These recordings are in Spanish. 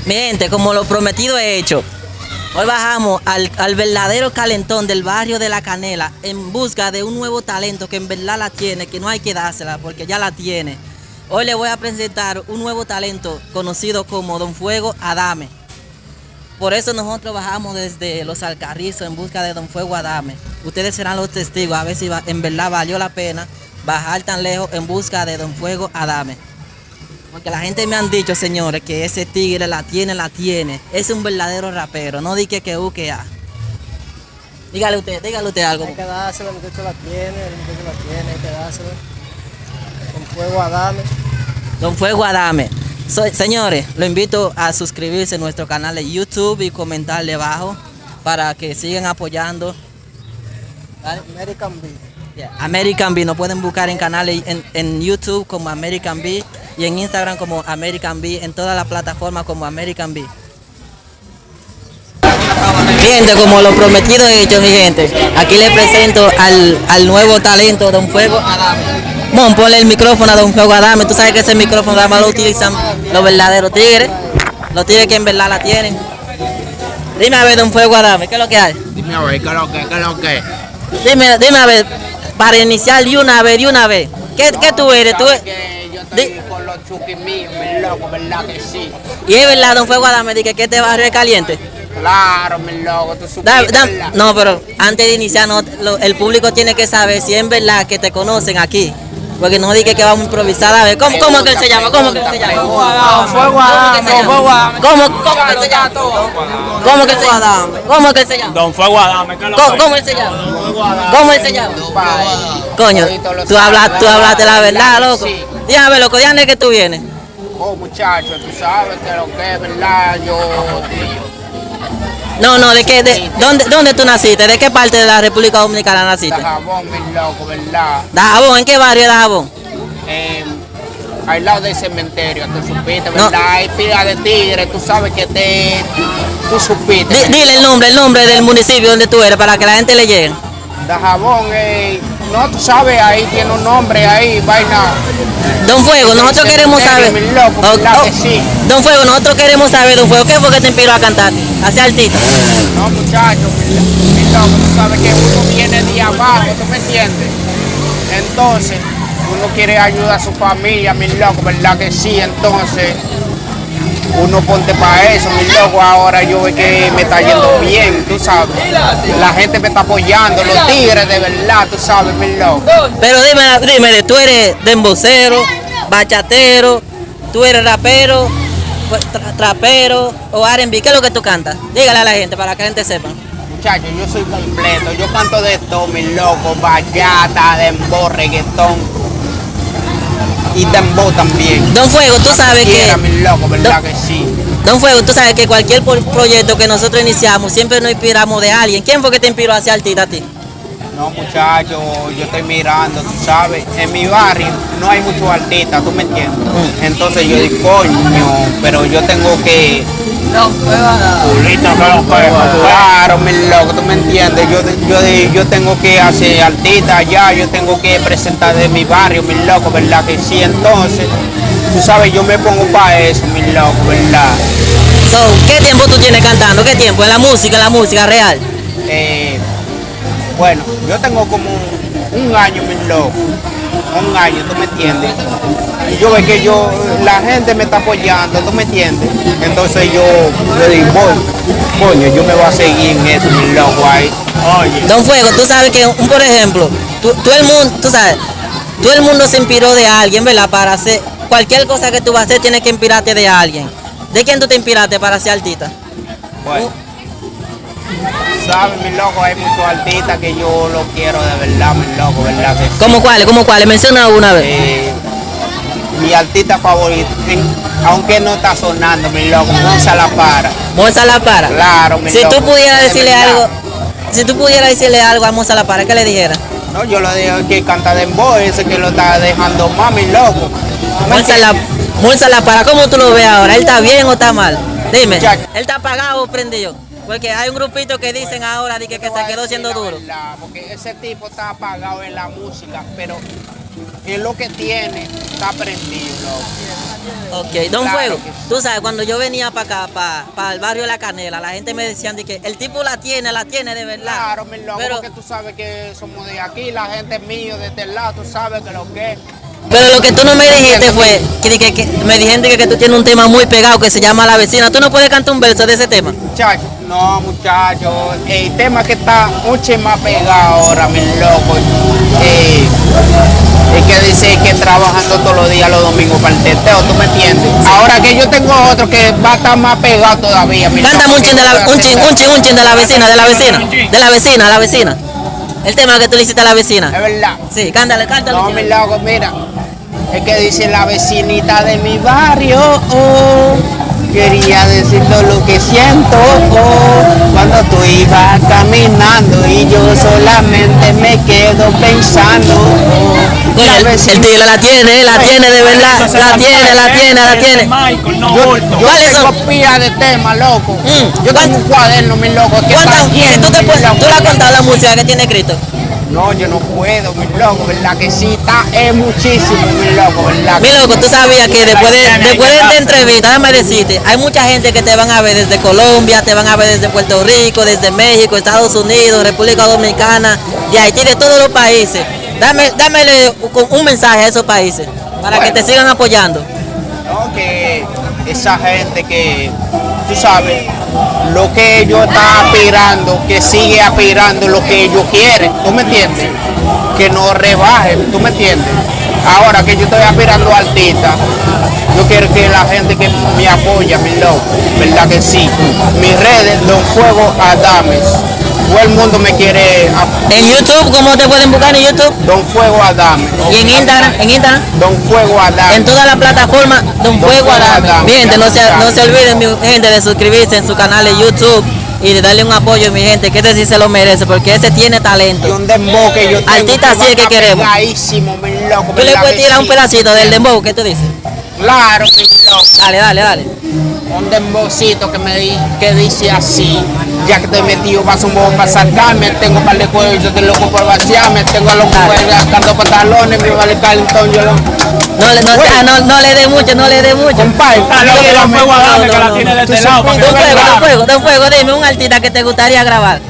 Mi gente, como lo prometido he hecho, hoy bajamos al verdadero calentón del barrio de La Canela en busca de un nuevo talento que en verdad la tiene, que no hay que dársela porque ya la tiene. Hoy le voy a presentar un nuevo talento conocido como Don Fuego Adame. Por eso nosotros bajamos desde Los Alcarrizos en busca de Don Fuego Adame. Ustedes serán los testigos a ver si en verdad valió la pena bajar tan lejos en busca de Don Fuego Adame. Porque la gente me han dicho, señores, que ese tigre la tiene. Es un verdadero rapero, no di que A. Dígale usted algo. Hay que dárselo, el muchacho la tiene, hay que dárselo. Con Fuego Adame. Don Fuego Adame. Señores, lo invito a suscribirse a nuestro canal de YouTube y comentarle abajo para que sigan apoyando. ¿Vale? American Beat. Yeah. American Beat, nos pueden buscar en canales en YouTube como American Beat y en Instagram como American Beat, en todas las plataformas como American Beat. Mi gente, como lo prometido he hecho, mi gente, aquí les presento al nuevo talento Don Fuego Adame. Mon, ponle el micrófono a Don Fuego Adame. Tú sabes que ese micrófono nada más lo utilizan los verdaderos tigres, los tigres que en verdad la tienen. Dime a ver, Don Fuego Adame, ¿qué es lo que hay? Dime a ver, ¿qué es lo que? Dime a ver, para iniciar de una vez. ¿Qué tú eres? ¿Tú eres? Que yo estoy con los chuquis míos, mi loco, ¿verdad que sí? Y es verdad, Don Fuego Adame, que este barrio es caliente. Claro, mi loco, tú supiste, ¿verdad? No, pero antes de iniciar, el público tiene que saber si es verdad que te conocen aquí. Porque no dije que vamos a improvisar. A ver, ¿cómo que él se llama? ¿Cómo que él se llama? Don Fuego Adame. ¿Cómo que él se llama? ¿Cómo que él se llama? ¿Cómo que él se llama? Don Fuego Adame, ¿qué es lo que? ¿Cómo él se llama? ¿Cómo él se llama? Coño, tú hablaste la verdad, loco. Dígame, loco, dígame que tú vienes. Oh, muchacho, tú sabes que lo que es, ¿verdad? No, ¿dónde tú naciste? ¿De qué parte de la República Dominicana naciste? Dajabón, mi loco, ¿verdad? Dajabón, ¿en qué barrio de Dajabón? Al lado del cementerio, tú supiste, ¿verdad? No. Hay pila de tigres, tú sabes que tú supiste. Dile el nombre del municipio donde tú eres para que la gente le llegue. Dajabón, no, tú sabes, ahí tiene un nombre, ahí, vaina. Don Fuego, nosotros queremos saber. Sí. Don Fuego, nosotros queremos saber, Don Fuego, ¿qué fue que te inspiró a cantar? Hacia altito. No, muchachos, mi loco, tú sabes que uno viene de abajo, ¿tú me entiendes? Entonces, uno quiere ayudar a su familia, mi loco, ¿verdad que sí? Entonces, uno ponte para eso, mi loco. Ahora yo veo que me está yendo bien, tú sabes. La gente me está apoyando, los tigres de verdad, tú sabes, mi loco. Pero dime, tú eres dembocero, bachatero, tú eres rapero, trapero o R&B, ¿qué es lo que tú cantas? Dígale a la gente para que la gente sepa. Muchachos, yo soy completo, yo canto de todo, mi loco, bachata, dembow, reggaetón. Y dembow también. Don Fuego, tú sabes que... mi loco, ¿verdad que sí? Don Fuego, tú sabes que cualquier proyecto que nosotros iniciamos, siempre nos inspiramos de alguien. ¿Quién fue que te inspiró hacia artista a ti? No, muchachos, yo estoy mirando, tú sabes, en mi barrio no hay muchos artistas, ¿tú me entiendes? Entonces yo digo, coño, pero yo tengo que... Claro, mi loco, tú me entiendes. Yo tengo que hacer artista allá, yo tengo que presentar de mi barrio, mi loco, ¿verdad que sí? Entonces, tú sabes, yo me pongo para eso, mi loco, ¿verdad? ¿Qué tiempo tú tienes cantando? ¿Qué tiempo? ¿En la música real? Bueno, yo tengo como un año, mi loco. Un año, ¿tú me entiendes? Y yo veo que la gente me está apoyando, ¿tú me entiendes? Entonces yo digo, coño, yo me voy a seguir en esto, mi loco, ahí. Oye. Don Fuego, tú sabes que, por ejemplo, todo el mundo se inspiró de alguien, ¿verdad? Para hacer cualquier cosa que tú vas a hacer, tienes que inspirarte de alguien. ¿De quién tú te inspiraste para ser artista? Bueno, sabes, mi loco, hay muchos artistas que yo los quiero de verdad, mi loco, ¿verdad? Que sí. ¿Cómo cuáles? Menciona una vez. Mi artista favorito, aunque no está sonando, mi loco, Monza La Para. Monza La Para. Claro, mi loco. Si tú pudieras decirle algo a Monza La Para, ¿qué le dijera? No, yo le digo que canta dembow, ese que lo está dejando más, mi loco. Monza La Para, ¿cómo tú lo ves ahora? ¿Él está bien o está mal? Dime, ¿él está apagado o prendido? Porque hay un grupito que dicen ahora que se quedó siendo duro. Porque ese tipo está apagado en la música, pero es lo que tiene, está prendido, loco. Ok, Don Claro Fuego, que sí. tú sabes, cuando yo venía para acá, para el barrio de La Canela, la gente me decía de que el tipo la tiene de verdad. Claro, mi loco, Pero, porque tú sabes que somos de aquí, la gente es mío de este lado, tú sabes que lo que es. pero lo que tú no me dijiste fue que me dijiste que tú tienes un tema muy pegado que se llama La Vecina. ¿Tú no puedes cantar un verso de ese tema? Muchachos, no, muchachos, el tema que está mucho más pegado ahora, mi loco, es que dice que trabajando todos los días, los domingos para el teteo, ¿tú me entiendes? Ahora que yo tengo otro que va a estar más pegado todavía, mi Cántame loco, un chin de la, que un chin de la vecina, de la vecina, de la vecina, la vecina. El tema que tú le hiciste a la vecina. Es verdad. Sí, cántale. No, mi loco, mira, es que dice la vecinita de mi barrio, oh, quería decir todo lo que siento, oh, cuando tú ibas caminando y yo solamente me quedo pensando, oh, Coño, el tigre la tiene de verdad, la tiene. Michael, no Yo bulto. ¿Cuáles tengo son? pila de temas, loco. Yo ¿cuál- tengo un cuaderno, mi loco, que está ¿Cuántas? Si lleno, tú mi loco. le has contado la música que tiene escrito. No, yo no puedo, mi loco, ¿verdad que sí? Está, es muchísimo, mi loco, ¿verdad? Mi loco, tú sabías que después de esta entrevista, déjame decirte, hay mucha gente que te van a ver desde Colombia, te van a ver desde Puerto Rico, desde México, Estados Unidos, República Dominicana, de Haití, de todos los países. Dámele un mensaje a esos países para que te sigan apoyando. ¿No? Que esa gente que, tú sabes, lo que ellos están aspirando, que sigue aspirando lo que ellos quieren, ¿tú me entiendes? Que no rebajen, ¿tú me entiendes? Ahora que yo estoy aspirando a artista, yo quiero que la gente que me apoya, mi loco, ¿verdad que sí? Mis redes, Don Fuego Adames. Todo el mundo me quiere. En YouTube, ¿cómo te pueden buscar en YouTube? Don Fuego Adames. Y en Instagram, Don Fuego Adames. en todas las plataformas, Don Fuego Adame. Mi gente, no se olviden, mi gente, de suscribirse en su canal de YouTube y de darle un apoyo, mi gente, que ese sí se lo merece, porque ese tiene Y talento. un dembow que yo tengo. Artista así es que queremos. Pegadísimo, mi loco. Tú le ¿verdad puedes que tirar un sí? pedacito del dembow, ¿qué tú dices? Claro, mi loco. Dale. Un dembowcito que dice así. Ya que estoy metido, vas un bobo para sacarme. Tengo un par de cuellos, yo estoy loco por vaciarme. Tengo a los mujeres gastando pantalones, mi vale calentón, yo lo. No le dé mucho. Compadre, Está loco, mírame. Don Fuego Adame, que la Tú tiene de este supiste, lado. para que tú veas. Don Fuego, dime un artista que te gustaría grabar.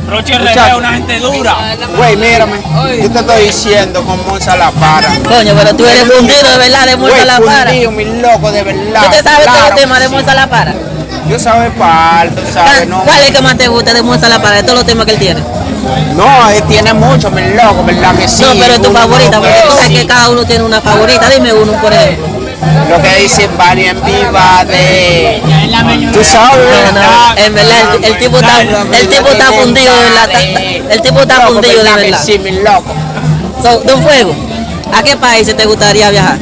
Roche Rivera es una gente dura. Güey, mírame. Yo te estoy diciendo con Monza la para. Coño, pero tú eres fundido de verdad de Moza La Para. Fundido, mi loco, de verdad. ¿Tú te sabes todo Claro el tema que de sí. Moza La Para? Yo sabes par, tú sabes, ¿no? ¿Cuál es el que más te gusta de Moza La Para, de todos los temas que él tiene? No, él tiene mucho, mi loco, ¿verdad que sí? No, pero es tu Uno favorita, no porque puede tú sabes decir. que cada uno tiene una favorita. Dime uno, por ejemplo. Lo que dice Bari en viva de... Tú sabes, No, en verdad, el tipo está fundido, de verdad. El tipo está Loco, fundido, de ¿verdad que verdad. sí, mi loco? So, Don Fuego, ¿a qué países te gustaría viajar?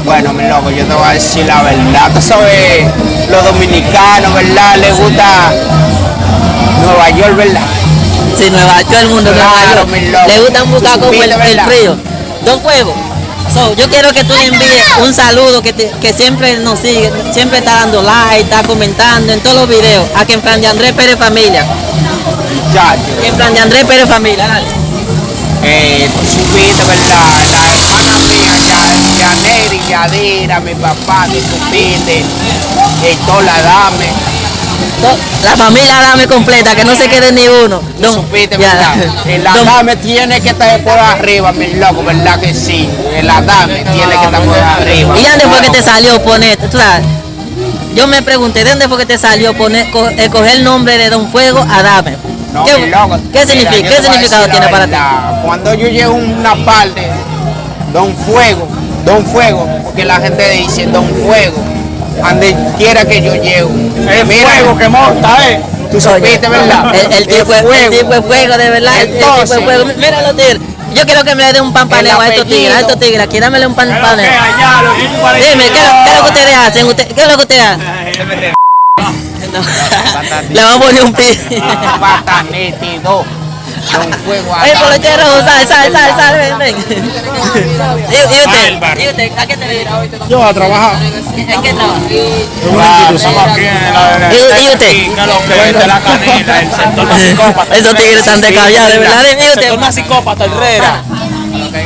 Bueno, mi loco, yo te voy a decir la verdad. Tú sabes, los dominicanos, ¿verdad? Les gusta Nueva York, ¿verdad? Sí, todo el mundo Claro, Nueva York. mi loco. Le gusta buscar como Supiste, el ¿verdad? frío. Don Fuego, yo quiero que tú le envíes un saludo que siempre nos sigue, siempre está dando like, está comentando en todos los videos. A que en Fran de Andrés Pérez Familia. Muchachos. Que en Fran de Andrés Pérez Familia, dale. Tú supiste, ¿verdad? La hermana mía, Yaneri, Yadira, mi papá, tú supiste. Tola Dame. La familia Dame completa, que no se quede ni uno. Tú supiste, ya. ¿verdad? El Adame tiene que estar por arriba, mi loco, ¿verdad que sí? El Adame tiene que estar por arriba. ¿Y dónde fue que te salió poner? Tú sabes, yo me pregunté, ¿de dónde fue que te salió escoger el nombre de Don Fuego Adame? No, ¿Qué, mi loco, ¿qué mira, yo te voy a significado decir tiene la para ti? verdad. Cuando yo llego a una parte, Don Fuego, porque la gente dice Don Fuego, donde quiera que yo llego. El Mira, fuego que monta, tú supiste, ¿verdad? El tipo es fuego, de verdad. El tipo Entonces, es fuego. Mira los tigres. Yo quiero que me le dé un pampaneo a estos apellido. tigres, aquí dámele un pampaneo. allá, los tipos parecen- Dime, ¿qué es lo que ustedes hacen? ¿Qué es lo que ustedes hacen? No. Le vamos a poner un pi. Pata nítido. Don Fuego Ey, Adame. polochero, sal, ven. Bárbaro. ¿Y usted? ¿A qué te dedicas? Yo a trabajar. ¿En qué trabaja? Estamos aquí en la ¿Y usted? aquí, que lo que es de la canela, el sector más psicópata. Esos tigres están descabellados, de verdad. ¿Y El sector usted? más psicópata, Herrera.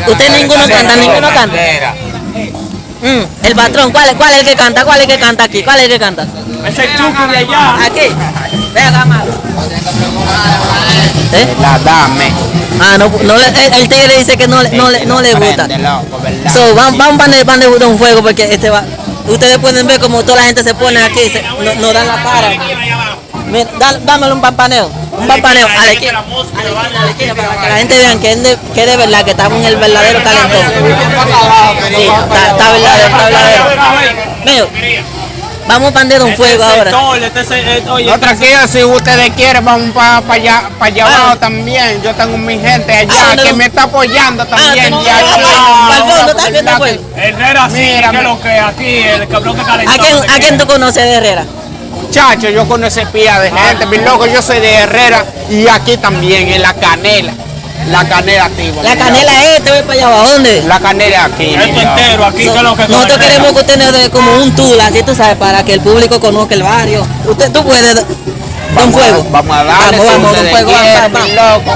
Usted ninguno canta, ninguno canta. El patrón, ¿cuál es el que canta? ¿Cuál es el que canta aquí? ¿Cuál es el que canta? Ese es Chucky de allá. Aquí. Venga, Amado. La dame. Ah, no, el tigre dice que no le gusta. Prende, loco, ¿verdad? So, vamos para de un fuego porque ustedes pueden ver como toda la gente se pone aquí, no dan la cara. Mira, dámelo un pampaneo a la esquina, para que la gente vean que es de verdad, que estamos en el verdadero calentón. Sí, está verdadero. Mío, vamos para de un fuego ahora. No, tranquilo, si ustedes quieren, vamos para allá abajo también. Yo tengo mi gente allá que me está apoyando también. Al fondo está viendo el fuego. Herrera, sí, que lo que aquí, el cabrón de calentón. ¿A quién tú conoces de Herrera? Muchachos, yo conozco pila de gente, mi loco, yo soy de Herrera y aquí también, en La Canela. La Canela activa. La canela te voy para allá abajo, ¿dónde? La Canela aquí. Esto entero, aquí que lo que Nosotros queremos que usted nos dé como un tour, así tú sabes, para que el público conozca el barrio. Tú puedes dar un fuego. Vamos a darle, Vamos, un fuego. mi loco.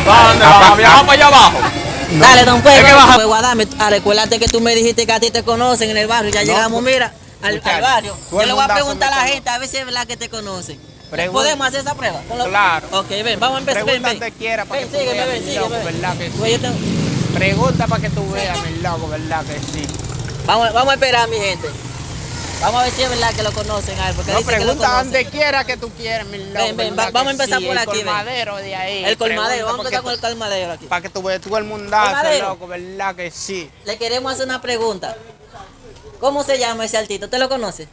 Vamos para allá abajo. Dale, don Fuego. Es que baja- Fuego, dame. Recuérdate que tú me dijiste que a ti te conocen en el barrio. Ya llegamos, mira, al barrio. todo Yo el le voy a mundazo preguntar a me la conoce. gente a ver si es verdad que te conocen. Pregunta. ¿Podemos hacer esa prueba? Claro. Ok, ven, vamos a empezar. Ven, Pregunta ven. donde quiera para que tú sígueme, veas, ven, mi loco, sígueme. ¿verdad que sí? Pues yo tengo- Pregunta para que tú veas, mi loco, ¿verdad que sí? Vamos a esperar, mi gente. Vamos a ver si es verdad que lo conocen. A ver, porque No, dice que lo pregunta conocen. donde quiera que tú quieras, mi loco. Ven, ven, ¿verdad vamos a que empezar sí? por aquí, El ven. colmadero de ahí. El colmadero, Pregunta vamos a empezar con el colmadero aquí. para que tú veas todo el mundazo, Colmadero. loco, ¿verdad que sí? Le queremos hacer una pregunta. ¿Cómo se llama ese altito? ¿Usted lo conoce?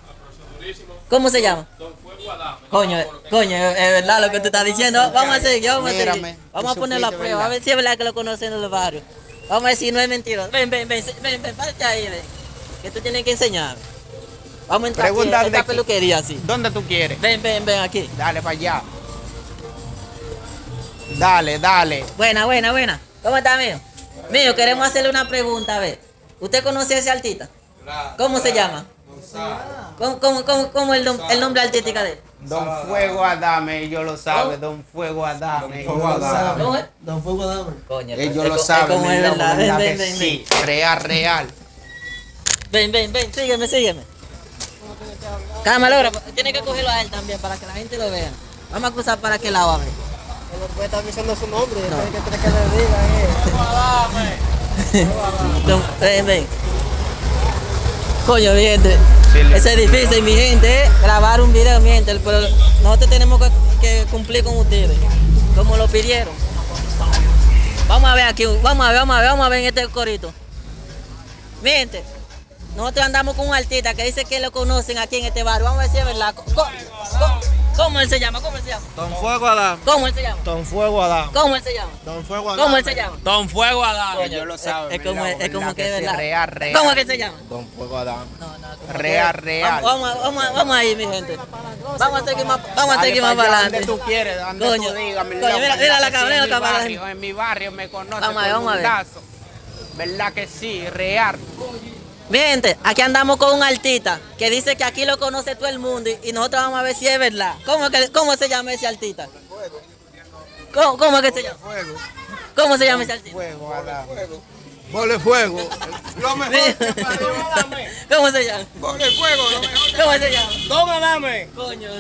¿Cómo se llama? Coño, es verdad lo que tú estás diciendo. Vamos a seguir, vamos a seguir. Mírame, Vamos a tú poner la supiste, prueba, a ¿verdad? ver si es verdad que lo conocen en el barrio. Vamos a ver si no es mentira. Ven, párate ahí, ven. Que tú tienes que enseñar. Vamos a entrar aquí, Pregunta en de esta aquí. peluquería así. ¿Dónde tú quieres? Ven, aquí. Dale para allá. Dale. Buena. ¿Cómo está, mío? Mío, queremos hacerle una pregunta, a ver. ¿Usted conoce a ese artista? ¿Cómo se llama? ¿Cómo el nombre artístico de él? Don Fuego Adame, ellos lo saben, Don Fuego Adame, ellos lo saben. ¿Cómo es? Don Fuego Dame. Coño, Ellos es lo saben, como mi es loco, verdad. ¿verdad Ven, que sí? Real. Ven, sígueme. Camarógrafo, tiene que cogerlo a él también para que la gente lo vea. Vamos a cruzar para qué lado, a ver. Él después está diciendo su nombre, después que tiene que le digan, Ven. Coño, mi gente. Sí, Eso es difícil, mi gente, grabar un video, mi gente. Pero nosotros tenemos que cumplir con ustedes, como lo pidieron. Vamos a ver aquí, vamos a ver en este corito. Mi gente, nosotros andamos con un artista que dice que lo conocen aquí en este barrio. Vamos a ver si es verdad. ¿Cómo él se llama? Don Fuego Adame. ¿Cómo él se llama? Don Fuego Adame. ¿Cómo él se llama? Don Fuego Adame. ¿Cómo él se llama? Don Fuego a dar. Ellos lo saben, Es mi como, loco, es como ¿verdad que es sí? verdad. Real. ¿Cómo es que se llama? Don Fuego Adame. No. Real. Vamos ahí, mi gente. Vamos a seguir más Dale para allá adelante. donde tú quieres, donde Coño, tú digas, mi coño, loco, mira ¿verdad la que cámara, sí? mira la cámara. En mi barrio me conoce Vamos a ver, todo el vamos a ver. mundazo. ¿Verdad que sí? Real. Mi gente, aquí andamos con un artista que dice que aquí lo conoce todo el mundo y nosotros vamos a ver si es verdad. ¿Cómo se llama ese artista? ¿Cómo es que se llama? ¿Cómo se llama ese artista? Fuego, Adame. Bole Fuego. Lo mejor ¿Cómo se llama? Bole Fuego, lo mejor. ¿Cómo se llama? Don Adame. Coño,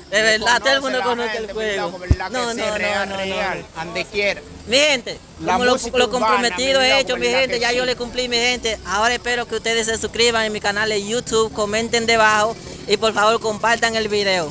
de verdad, todo el mundo la conoce el gente, mi juego. loco, ¿verdad que No, sí? no, Real. no. Donde quiera. Mi gente, La como música lo urbana, comprometido mi he loco, hecho, mi ¿verdad gente, que ya sí? yo le cumplí, mi gente. Ahora espero que ustedes se suscriban en mi canal de YouTube, comenten debajo y por favor compartan el video.